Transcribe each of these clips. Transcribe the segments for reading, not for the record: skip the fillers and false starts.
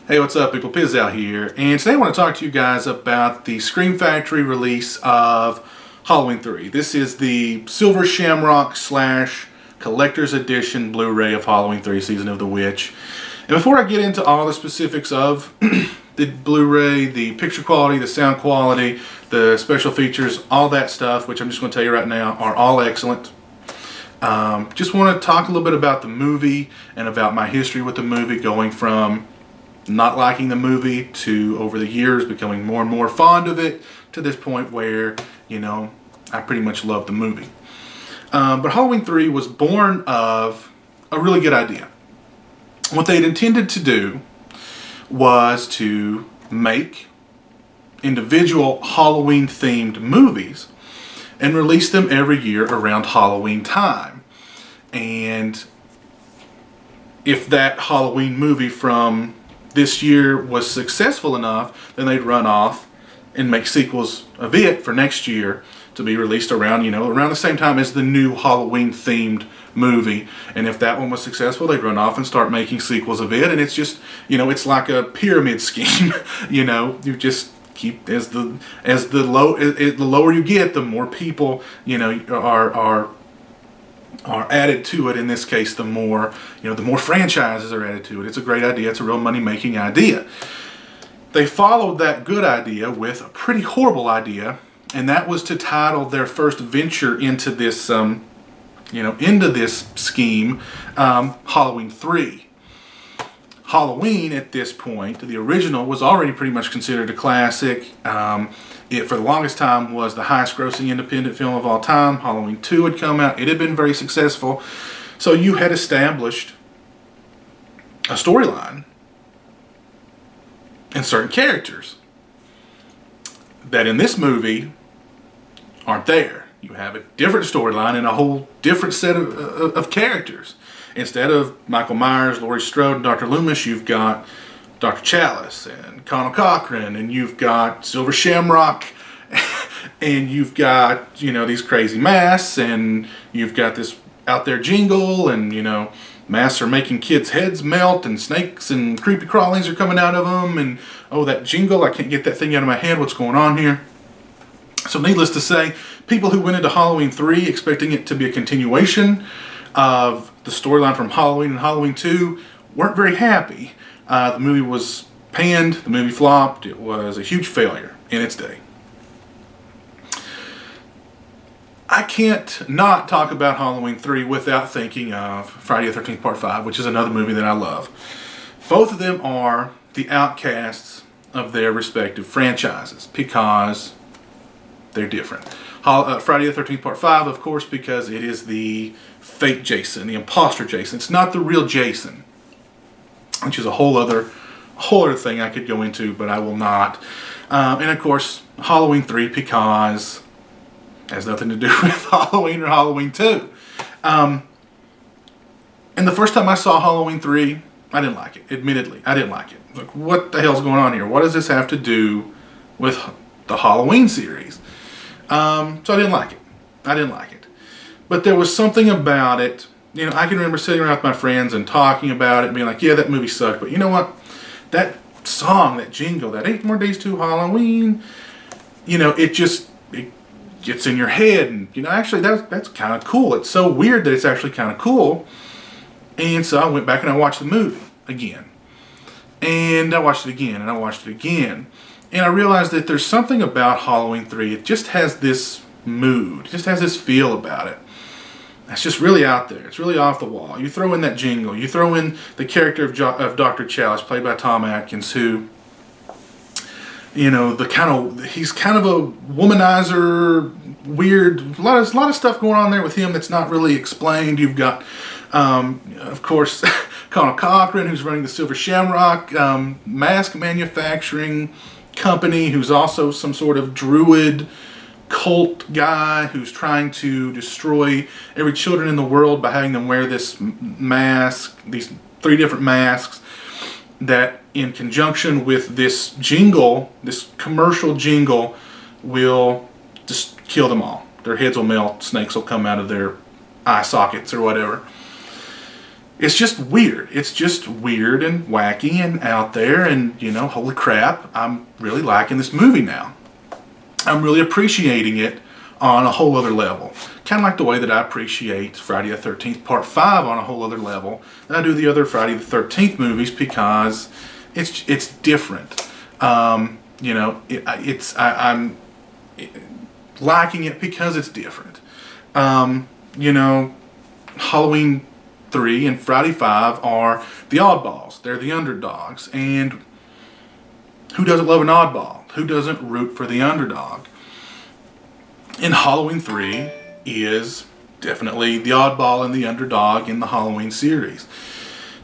Hey, what's up, people? Piz out here, and today I want to talk to you guys about the Scream Factory release of Halloween 3. This is the Silver Shamrock / Collector's Edition Blu-ray of Halloween 3 Season of the Witch. And before I get into all the specifics of the Blu-ray, the picture quality, the sound quality, the special features, all that stuff, which I'm just going to tell you right now, are all excellent. Just want to talk a little bit about the movie and about my history with the movie, going from not liking the movie to, over the years, becoming more and more fond of it, to this point where, you know, I pretty much love the movie. But Halloween 3 was born of a really good idea. What they had intended to do was to make individual Halloween-themed movies and release them every year around Halloween time. And if that Halloween movie from this year was successful enough, then they'd run off and make sequels of it for next year to be released around, around the same time as the new Halloween themed movie. And if that one was successful, they'd run off and start making sequels of it. And it's just, it's like a pyramid scheme. You just keep as the lower you get, the more people, are added to it. In this case, the more franchises are added to it. It's a great idea. It's a real money-making idea. They followed that good idea with a pretty horrible idea, and that was to title their first venture into this, scheme, Halloween 3. Halloween, at this point, the original, was already pretty much considered a classic. It, for the longest time, was the highest grossing independent film of all time. Halloween 2 had come out. It had been very successful. So you had established a storyline and certain characters that in this movie aren't there. You have a different storyline and a whole different set of characters. Instead of Michael Myers, Laurie Strode, and Dr. Loomis, you've got Dr. Chalice and Connell Cochran, and you've got Silver Shamrock, and you've got, these crazy masks, and you've got this out there jingle, and, masks are making kids' heads melt, and snakes and creepy crawlies are coming out of them, and, oh, that jingle, I can't get that thing out of my head, what's going on here? So needless to say, people who went into Halloween 3 expecting it to be a continuation of the storyline from Halloween and Halloween 2 weren't very happy. The movie was panned, the movie flopped, it was a huge failure in its day. I can't not talk about Halloween 3 without thinking of Friday the 13th Part 5, which is another movie that I love. Both of them are the outcasts of their respective franchises because they're different. Friday the 13th Part 5, of course, because it is the fake Jason, the imposter Jason. It's not the real Jason, which is a whole other thing I could go into, but I will not. And of course, Halloween 3 because it has nothing to do with Halloween or Halloween 2. And the first time I saw Halloween 3, I didn't like it. Admittedly, I didn't like it. Like, what the hell's going on here? What does this have to do with the Halloween series? So I didn't like it. But there was something about it. I can remember sitting around with my friends and talking about it and being like, yeah, that movie sucked. But you know what? That song, that jingle, that 8 More Days to Halloween, it gets in your head. And, actually, that's kind of cool. It's so weird that it's actually kind of cool. And so I went back and I watched the movie again. And I watched it again and I watched it again. And I realized that there's something about Halloween 3. It just has this mood. It just has this feel about it. It's just really out there. It's really off the wall. You throw in that jingle. You throw in the character of Dr. Chalice, played by Tom Atkins, who, he's kind of a womanizer, weird, a lot of stuff going on there with him that's not really explained. You've got, of course, Connell Cochran, who's running the Silver Shamrock mask manufacturing company, who's also some sort of druid cult guy who's trying to destroy every children in the world by having them wear this mask, these 3 different masks that in conjunction with this jingle, this commercial jingle, will just kill them all. Their heads will melt, snakes will come out of their eye sockets or whatever. it's just weird. It's just weird and wacky and out there, and holy crap, I'm really liking this movie now. I'm really appreciating it on a whole other level. Kind of like the way that I appreciate Friday the 13th Part 5 on a whole other level than I do the other Friday the 13th movies, because it's different. I'm liking it because it's different. Halloween 3 and Friday 5 are the oddballs. They're the underdogs. And who doesn't love an oddball? Who doesn't root for the underdog? And Halloween 3 is definitely the oddball and the underdog in the Halloween series.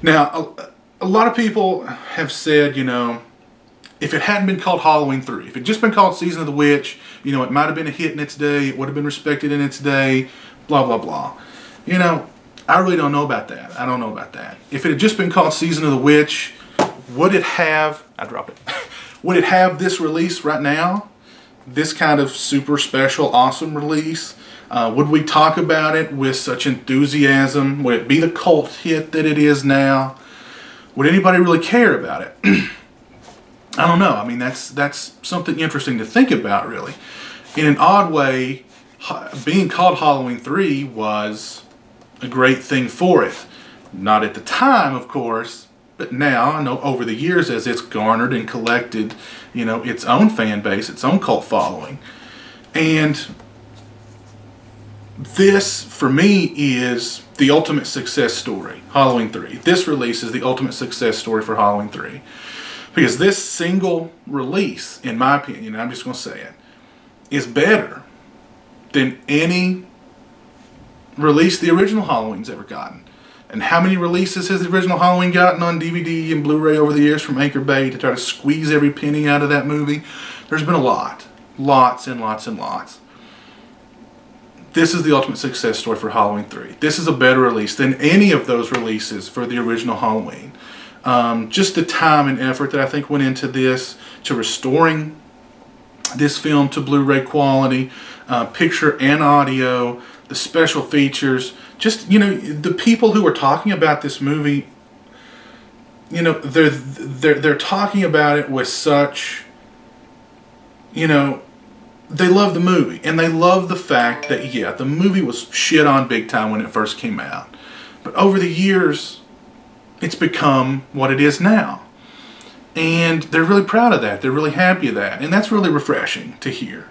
Now, a lot of people have said, if it hadn't been called Halloween 3, if it had just been called Season of the Witch, it might have been a hit in its day, it would have been respected in its day, blah, blah, blah. I really don't know about that. I don't know about that. If it had just been called Season of the Witch, would it have, I dropped it, would it have this release right now? This kind of super special, awesome release? Would we talk about it with such enthusiasm? Would it be the cult hit that it is now? Would anybody really care about it? I don't know. I mean, that's something interesting to think about, really. In an odd way, being called Halloween 3 was a great thing for it. Not at the time, of course, but now, I know over the years, as it's garnered and collected, its own fan base, its own cult following. And this, for me, is the ultimate success story, Halloween 3. This release is the ultimate success story for Halloween 3. Because this single release, in my opinion, I'm just going to say it, is better than any release the original Halloween's ever gotten. And how many releases has the original Halloween gotten on DVD and Blu-ray over the years from Anchor Bay to try to squeeze every penny out of that movie? There's been a lot. Lots and lots and lots. This is the ultimate success story for Halloween 3. This is a better release than any of those releases for the original Halloween. Just the time and effort that I think went into this, to restoring this film to Blu-ray quality, picture and audio, the special features, just, the people who are talking about this movie, they're talking about it with such, they love the movie, and they love the fact that, yeah, the movie was shit on big time when it first came out, but over the years, it's become what it is now. And they're really proud of that. They're really happy of that. And that's really refreshing to hear.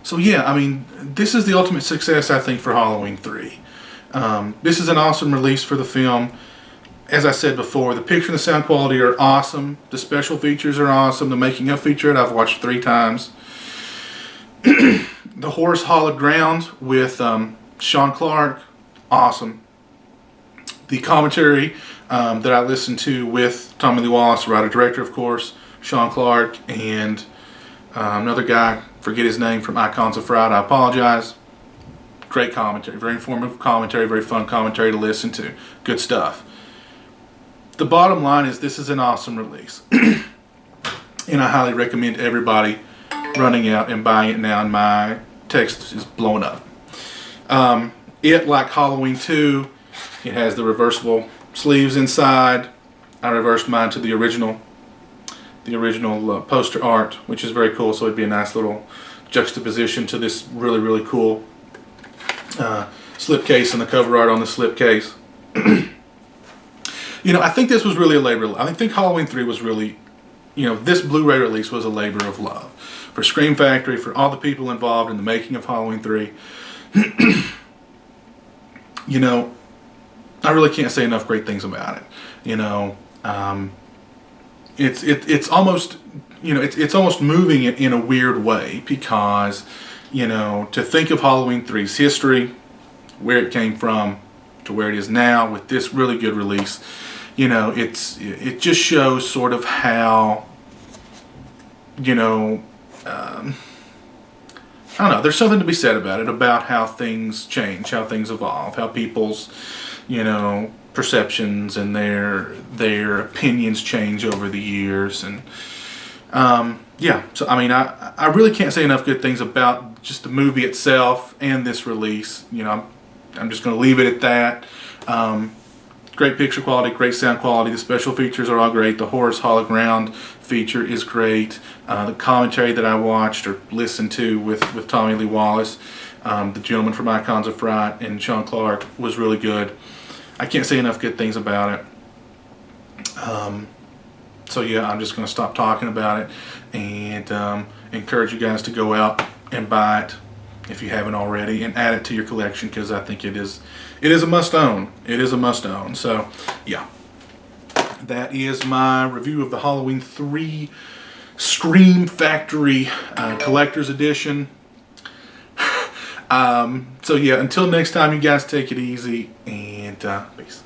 So yeah, I mean, this is the ultimate success, I think, for Halloween 3. This is an awesome release for the film. As I said before, the picture and the sound quality are awesome. The special features are awesome. The making of feature, I've watched 3 times. The Horse Hollowed Ground with Sean Clark, awesome. The commentary that I listened to with Tommy Lee Wallace, writer-director, of course, Sean Clark, and another guy, forget his name, from Icons of Fright, I apologize. Great commentary, very informative commentary, very fun commentary to listen to. Good stuff. The bottom line is, this is an awesome release. And I highly recommend everybody running out and buying it now, and my text is blowing up. It, like Halloween 2, it has the reversible sleeves inside. I reversed mine to the original poster art, which is very cool, so it'd be a nice little juxtaposition to this really, really cool slipcase and the cover art on the slipcase. I think this was really a labor of love. I think Halloween 3 was really, this Blu-ray release was a labor of love. For Scream Factory, for all the people involved in the making of Halloween 3. I really can't say enough great things about it. It's almost, it's almost moving in a weird way, because, to think of Halloween 3's history, where it came from, to where it is now with this really good release, it just shows sort of how, I don't know, there's something to be said about it, about how things change, how things evolve, how people's, perceptions and their opinions change over the years. And yeah, so I mean, I really can't say enough good things about just the movie itself and this release. I'm just going to leave it at that. Great picture quality, great sound quality. The special features are all great. The Horus hologram feature is great. The commentary that I watched or listened to with Tommy Lee Wallace, the gentleman from Icons of Fright, and Sean Clark was really good. I can't say enough good things about it. So yeah, I'm just going to stop talking about it and encourage you guys to go out and buy it if you haven't already, and add it to your collection, because I think it is a must own. It is a must own. So yeah, that is my review of the Halloween 3 Scream Factory Collector's Edition. So yeah, until next time, you guys take it easy, and peace.